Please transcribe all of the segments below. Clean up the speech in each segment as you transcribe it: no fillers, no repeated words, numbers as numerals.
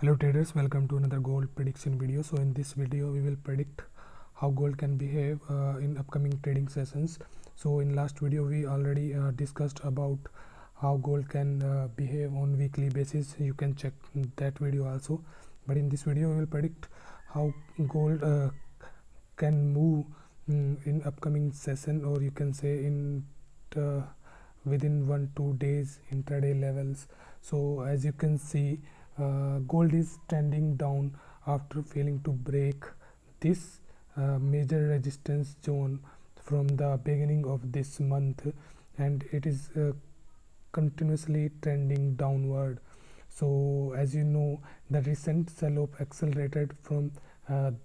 Hello traders, welcome to another gold prediction video. So in this video we will predict how gold can behave in upcoming trading sessions. So in last video we already discussed about how gold can behave on weekly basis. You can check that video also, but in this video we will predict how gold can move in upcoming session, or you can say in within 1-2 days intraday levels. So as you can see, gold is trending down after failing to break this major resistance zone from the beginning of this month, and it is continuously trending downward. So as you know, the recent sell-off accelerated from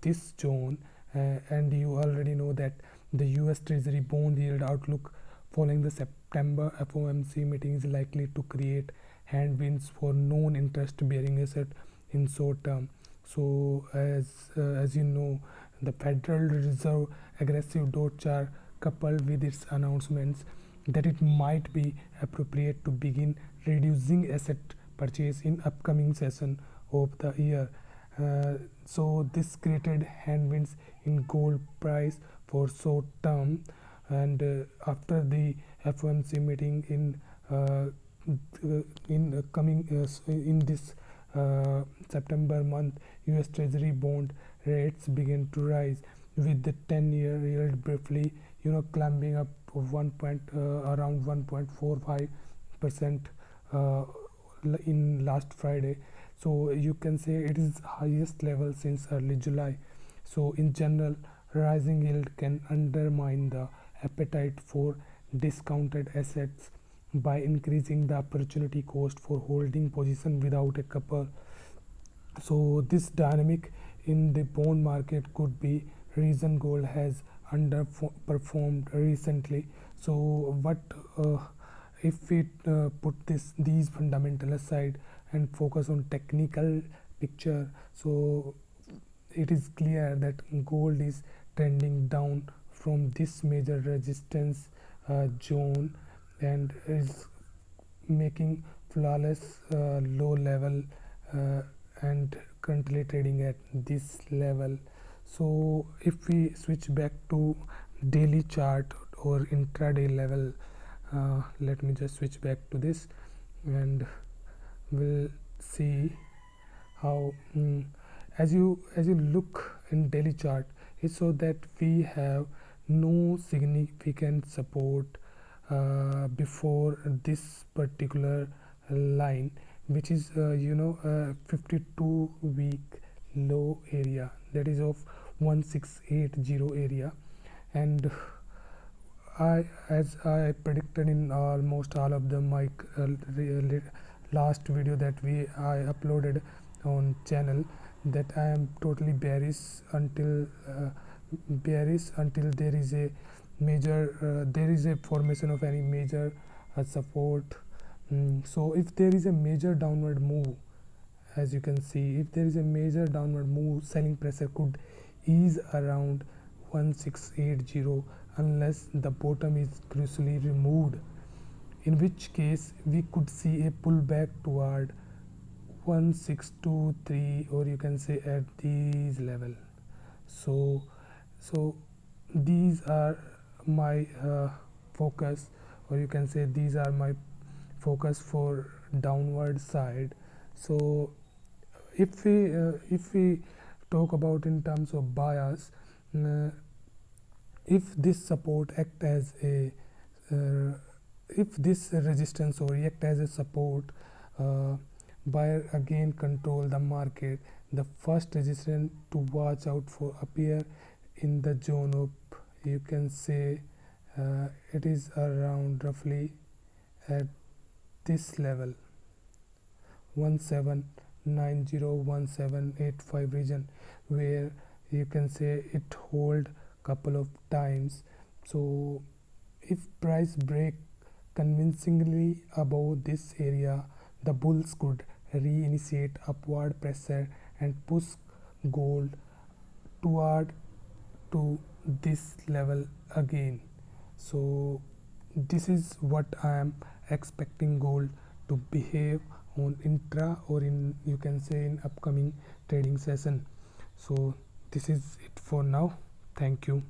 this zone, and you already know that the US Treasury bond yield outlook following the September FOMC meeting is likely to create headwinds for non-interest bearing asset in short term. So as you know, the Federal Reserve aggressive dot chart coupled with its announcements that it might be appropriate to begin reducing asset purchase in upcoming session of the year. So this created headwinds in gold price for short term, and after the FOMC meeting in this September month, US Treasury bond rates began to rise, with the 10-year yield briefly climbing up to around 1.45% in last Friday. So you can say it is highest level since early July. So in general, rising yield can undermine the appetite for discounted assets by increasing the opportunity cost for holding position without a couple. So this dynamic in the bond market could be reason gold has underperformed recently. So what if we put these fundamental aside and focus on technical picture? So it is clear that gold is trending down from this major resistance zone and is making flawless low level, and currently trading at this level. So if we switch back to daily chart or intraday level, let me just switch back to this and we'll see how as you look in daily chart, it shows that we have no significant support before this particular line, which is 52-week low area, that is of 1680 area. And as I predicted in almost all of the my last video that I uploaded on channel, that I am totally bearish until there is a formation of any major support. So if there is a major downward move, as you can see, if there is a major downward move, selling pressure could ease around 1680 unless the bottom is crucially removed, in which case we could see a pullback toward 1623, or you can say at these level. So these are my focus, or you can say these are my focus for downward side. So if we talk about in terms of bias, if this support act as a if this resistance or react as a support, buyer again control the market. The first resistance to watch out for appear in the zone of, you can say, it is around roughly at this level 1790-1785 region, where you can say it hold couple of times. So if price break convincingly above this area, the bulls could reinitiate upward pressure and push gold toward to this level again. So this is what I am expecting gold to behave on intra or in, you can say, in upcoming trading session. So this is it for now. Thank you.